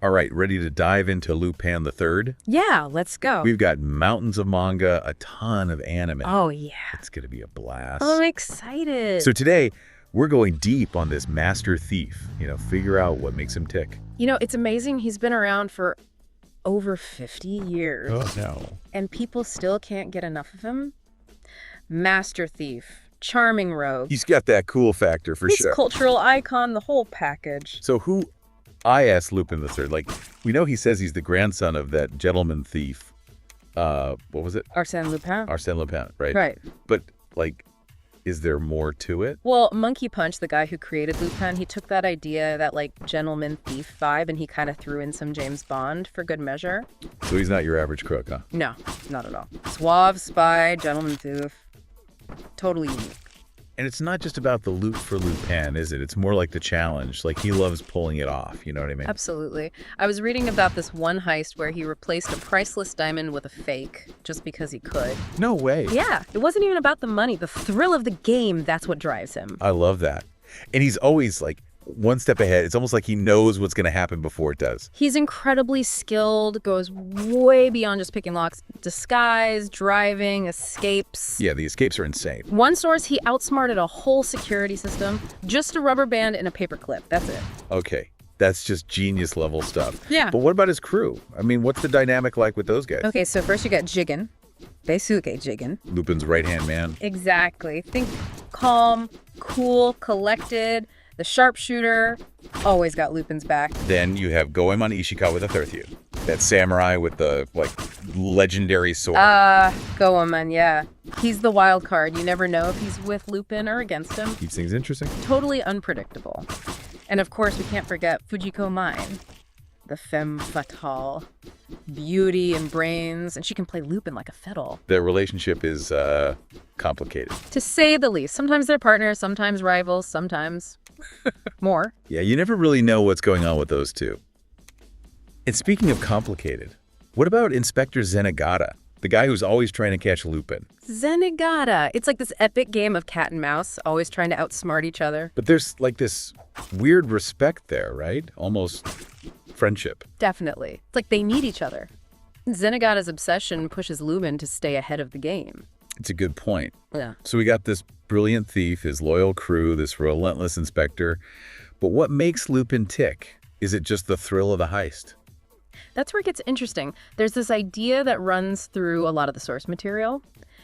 All right, ready to dive into Lupin the Third? Yeah, let's go. We've got mountains of manga, a ton of anime. Oh, yeah. It's going to be a blast. Oh, I'm excited. So today, we're going deep on this master thief. Figure out what makes him tick. It's amazing he's been around for over 50 years. Oh, no. And people still can't get enough of him. Master thief, charming rogue. He's got that cool factor for He's sure. cultural icon, the whole package. So who I.S. Lupin the Third? Like, we know he says he's the grandson of that gentleman thief. What was it? Arsène Lupin. Arsène Lupin, right? Right. But, like, is there more to it? Well, Monkey Punch, the guy who created Lupin, he took that idea, that, gentleman thief vibe, and he kind of threw in some James Bond for good measure. So he's not your average crook, huh? No, not at all. Suave spy, gentleman thief. Totally unique. And it's not just about the loot for Lupin, is it? It's more like the challenge. Like, he loves pulling it off, you know what I mean? Absolutely. I was reading about this one heist where he replaced a priceless diamond with a fake just because he could. No way. Yeah, it wasn't even about the money. The thrill of the game, that's what drives him. I love that. And he's always, one step ahead. It's almost like he knows what's going to happen before it does. He's incredibly skilled, goes way beyond just picking locks. Disguise, driving, escapes. Yeah, the escapes are insane. One source, he outsmarted a whole security system. Just a rubber band and a paper clip. That's it. Okay. That's just genius level stuff. Yeah. But what about his crew? I mean, what's the dynamic like with those guys? Okay, so first you got Jigen. Daisuke Jigen. Lupin's right-hand man. Exactly. Think calm, cool, collected. The sharpshooter always got Lupin's back. Then you have Goemon Ishikawa the Third, that samurai with the, legendary sword. Goemon, yeah. He's the wild card. You never know if he's with Lupin or against him. Keeps things interesting. Totally unpredictable. And of course, we can't forget Fujiko Mine, the femme fatale. Beauty and brains, and she can play Lupin like a fiddle. Their relationship is, complicated. To say the least. Sometimes they're partners, sometimes rivals, sometimes more. Yeah, you never really know what's going on with those two. And speaking of complicated, what about Inspector Zenigata, the guy who's always trying to catch Lupin? Zenigata. It's like this epic game of cat and mouse, always trying to outsmart each other. But there's, this weird respect there, right? Almost friendship. Definitely. It's like they need each other. Zenigata's obsession pushes Lupin to stay ahead of the game. It's a good point. Yeah. So we got this brilliant thief, his loyal crew, this relentless inspector. But what makes Lupin tick? Is it just the thrill of the heist? That's where it gets interesting. There's this idea that runs through a lot of the source material,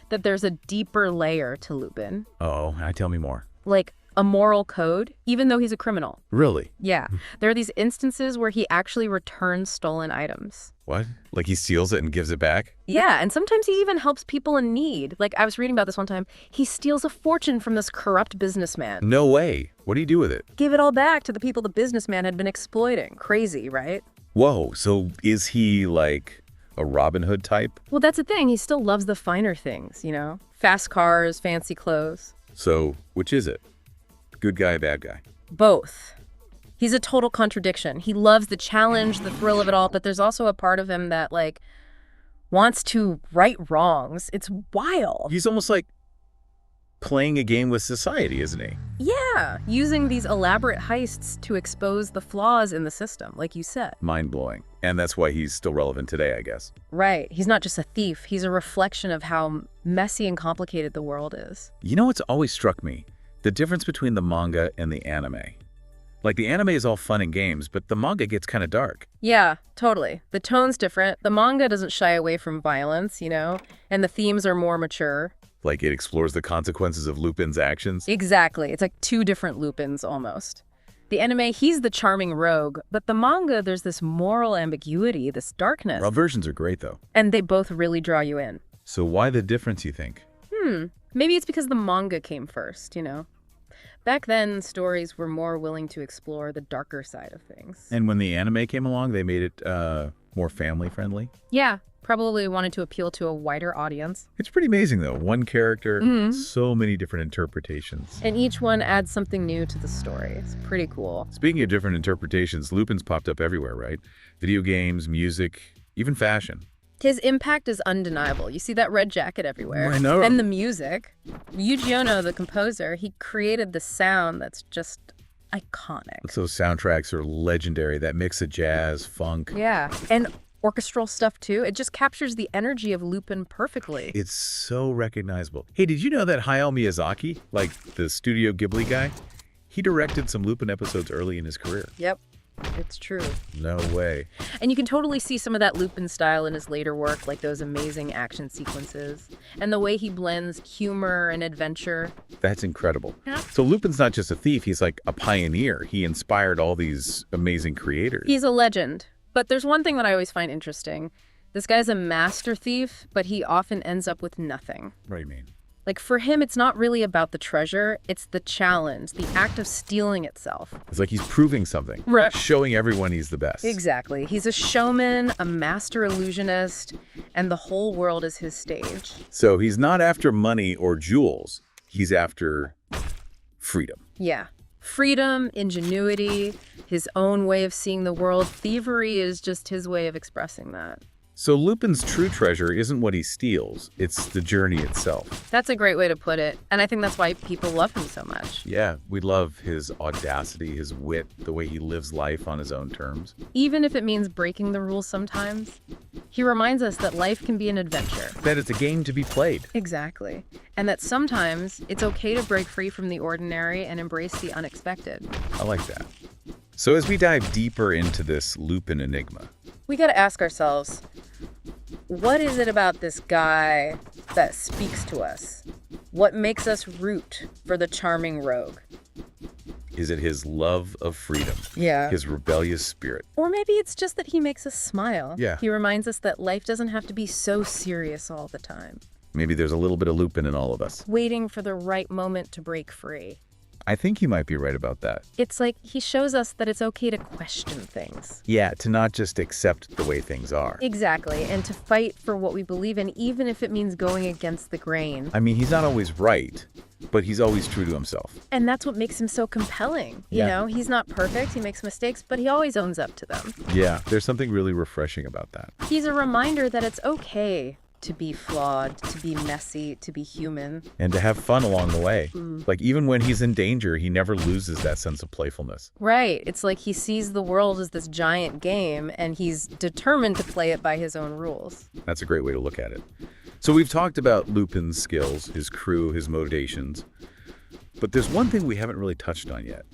that there's a deeper layer to Lupin. Oh, tell me more. Like a moral code, even though he's a criminal. Really? Yeah. There are these instances where he actually returns stolen items. What? Like he steals it and gives it back? Yeah, and sometimes he even helps people in need. Like, I was reading about this one time. He steals a fortune from this corrupt businessman. No way. What do you do with it? Give it all back to the people the businessman had been exploiting. Crazy, right? Whoa, so is he like a Robin Hood type? Well, that's the thing. He still loves the finer things, Fast cars, fancy clothes. So, which is it? Good guy, bad guy? Both. He's a total contradiction. He loves the challenge, the thrill of it all, but there's also a part of him that, wants to right wrongs. It's wild. He's almost like playing a game with society, isn't he? Yeah, using these elaborate heists to expose the flaws in the system, like you said. Mind-blowing. And that's why he's still relevant today, I guess. Right. He's not just a thief. He's a reflection of how messy and complicated the world is. You know what's always struck me? The difference between the manga and the anime. The anime is all fun and games, but the manga gets kind of dark. Yeah, totally. The tone's different. The manga doesn't shy away from violence, and the themes are more mature. Like it explores the consequences of Lupin's actions? Exactly. It's like two different Lupins, almost. The anime, he's the charming rogue, but the manga, there's this moral ambiguity, this darkness. Well, versions are great, though. And they both really draw you in. So why the difference, you think? Maybe it's because the manga came first, Back then, stories were more willing to explore the darker side of things. And when the anime came along, they made it more family-friendly? Yeah, probably wanted to appeal to a wider audience. It's pretty amazing, though. One character, so many different interpretations. And each one adds something new to the story. It's pretty cool. Speaking of different interpretations, Lupin's popped up everywhere, right? Video games, music, even fashion. His impact is undeniable. You see that red jacket everywhere. I know. And the music. Yuji Ono, the composer, he created the sound that's just iconic. So soundtracks are legendary. That mix of jazz, funk. Yeah, and orchestral stuff too. It just captures the energy of Lupin perfectly. It's so recognizable. Hey, did you know that Hayao Miyazaki, like the Studio Ghibli guy, he directed some Lupin episodes early in his career? Yep, it's true. No way. And you can totally see some of that Lupin style in his later work, like those amazing action sequences and the way he blends humor and adventure. That's incredible. Yeah. So Lupin's not just a thief, he's like a pioneer. He inspired all these amazing creators. He's a legend. But there's one thing that I always find interesting. This guy's a master thief, but he often ends up with nothing. What do you mean? Like, for him, it's not really about the treasure. It's the challenge, the act of stealing itself. It's like he's proving something. Right. Showing everyone he's the best. Exactly. He's a showman, a master illusionist, and the whole world is his stage. So he's not after money or jewels. He's after freedom. Yeah. Freedom, ingenuity, his own way of seeing the world. Thievery is just his way of expressing that. So Lupin's true treasure isn't what he steals, it's the journey itself. That's a great way to put it. And I think that's why people love him so much. Yeah, we love his audacity, his wit, the way he lives life on his own terms. Even if it means breaking the rules sometimes, he reminds us that life can be an adventure. That it's a game to be played. Exactly. And that sometimes it's okay to break free from the ordinary and embrace the unexpected. I like that. So as we dive deeper into this Lupin enigma, We got to ask ourselves, what is it about this guy that speaks to us? What makes us root for the charming rogue? is it his love of freedom? Yeah. His rebellious spirit? Or maybe it's just that he makes us smile. Yeah. He reminds us that life doesn't have to be so serious all the time. Maybe there's a little bit of Lupin in all of us. Waiting for the right moment to break free. I think you might be right about that. It's like he shows us that it's okay to question things. Yeah, to not just accept the way things are. Exactly, and to fight for what we believe in, even if it means going against the grain. I mean, he's not always right, but he's always true to himself. And that's what makes him so compelling. You Yeah. know, he's not perfect, he makes mistakes, but he always owns up to them. Yeah, there's something really refreshing about that. He's a reminder that it's okay to be flawed, to be messy, to be human. And to have fun along the way. Like, even when he's in danger, he never loses that sense of playfulness. Right. It's like he sees the world as this giant game, and he's determined to play it by his own rules. That's a great way to look at it. So we've talked about Lupin's skills, his crew, his motivations. But there's one thing we haven't really touched on yet.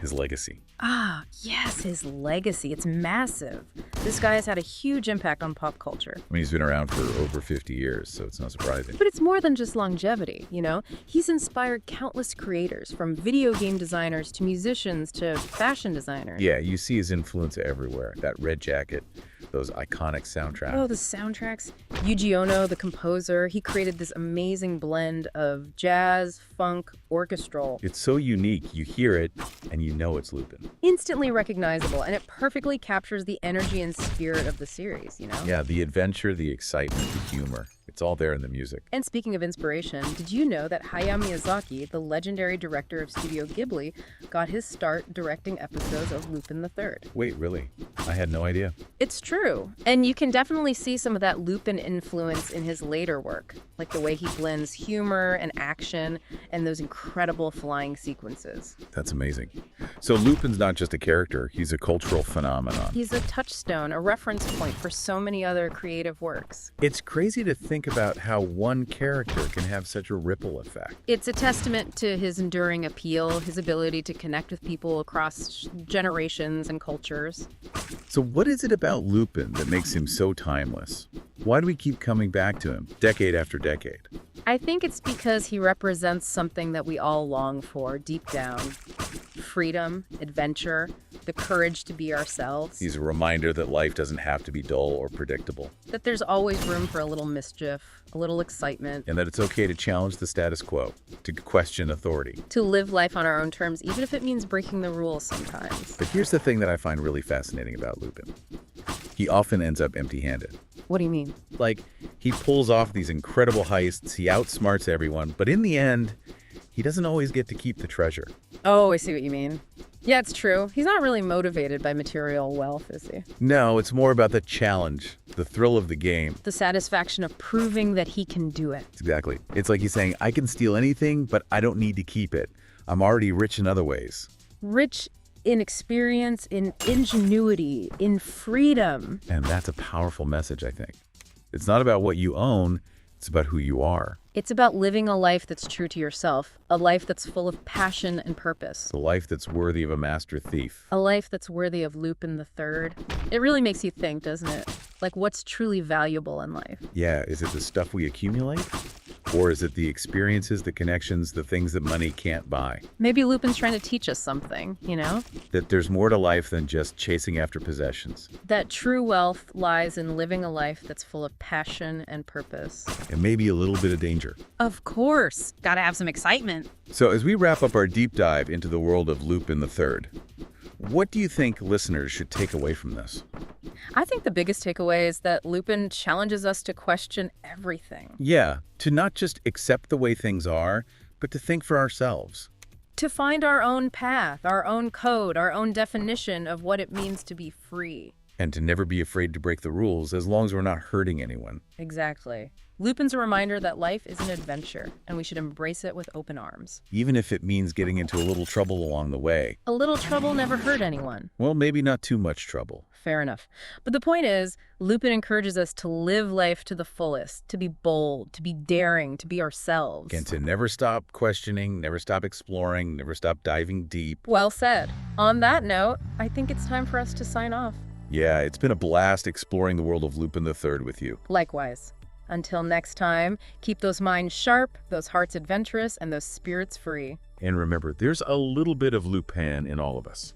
His legacy. Ah, yes, his legacy. It's massive. This guy has had a huge impact on pop culture. I mean, he's been around for over 50 years, so it's not surprising. But it's more than just longevity, you know? He's inspired countless creators, from video game designers to musicians to fashion designers. Yeah, you see his influence everywhere. That red jacket, those iconic soundtracks. Oh, the soundtracks. Yuji Ono, the composer, he created this amazing blend of jazz, funk, orchestral. It's so unique. You hear it, and you know it's Lupin. Instantly recognizable, and it perfectly captures the energy and spirit of the series, you know? Yeah, the adventure, the excitement, the humor. It's all there in the music. And speaking of inspiration, did you know that Hayao Miyazaki, the legendary director of Studio Ghibli, got his start directing episodes of Lupin III? Wait, really? I had no idea. It's true. And you can definitely see some of that Lupin influence in his later work, like the way he blends humor and action and those incredible flying sequences. That's amazing. So Lupin's not just a character, he's a cultural phenomenon. He's a touchstone, a reference point for so many other creative works. It's crazy to think about how one character can have such a ripple effect. It's a testament to his enduring appeal, his ability to connect with people across generations and cultures. So what is it about Lupin that makes him so timeless? Why do we keep coming back to him, decade after decade? I think it's because he represents something that we all long for deep down. Freedom, adventure, the courage to be ourselves. He's a reminder that life doesn't have to be dull or predictable, That there's always room for a little mischief, a little excitement. and that it's okay to challenge the status quo, to question authority. To live life on our own terms, even if it means breaking the rules sometimes. But here's the thing that I find really fascinating about Lupin. He often ends up empty-handed. What do you mean? Like, he pulls off these incredible heists, he outsmarts everyone, but in the end, he doesn't always get to keep the treasure. Oh, I see what you mean. Yeah, it's true. He's not really motivated by material wealth, is he? No, it's more about the challenge, the thrill of the game. The satisfaction of proving that he can do it. Exactly. It's like he's saying, I can steal anything, but I don't need to keep it. I'm already rich in other ways. Rich in experience, in ingenuity, in freedom. And that's a powerful message, I think. It's not about what you own, it's about who you are. It's about living a life that's true to yourself, a life that's full of passion and purpose. The life that's worthy of a master thief. A life that's worthy of Lupin the Third. It really makes you think, doesn't it? Like, what's truly valuable in life? Yeah, is it the stuff we accumulate? Or is it the experiences, the connections, the things that money can't buy? Maybe Lupin's trying to teach us something, you know? That there's more to life than just chasing after possessions. That true wealth lies in living a life that's full of passion and purpose. And maybe a little bit of danger. Of course. Gotta have some excitement. So as we wrap up our deep dive into the world of Lupin the Third, what do you think listeners should take away from this? I think the biggest takeaway is that Lupin challenges us to question everything. Yeah, to not just accept the way things are, but to think for ourselves. To find our own path, our own code, our own definition of what it means to be free. And to never be afraid to break the rules as long as we're not hurting anyone. Exactly. Lupin's a reminder that life is an adventure, and we should embrace it with open arms. Even if it means getting into a little trouble along the way. A little trouble never hurt anyone. Well, maybe not too much trouble. Fair enough. But the point is, Lupin encourages us to live life to the fullest, to be bold, to be daring, to be ourselves. And to never stop questioning, never stop exploring, never stop diving deep. Well said. On that note, I think it's time for us to sign off. Yeah, it's been a blast exploring the world of Lupin the Third with you. Likewise. Until next time, keep those minds sharp, those hearts adventurous, and those spirits free. And remember, there's a little bit of Lupin in all of us.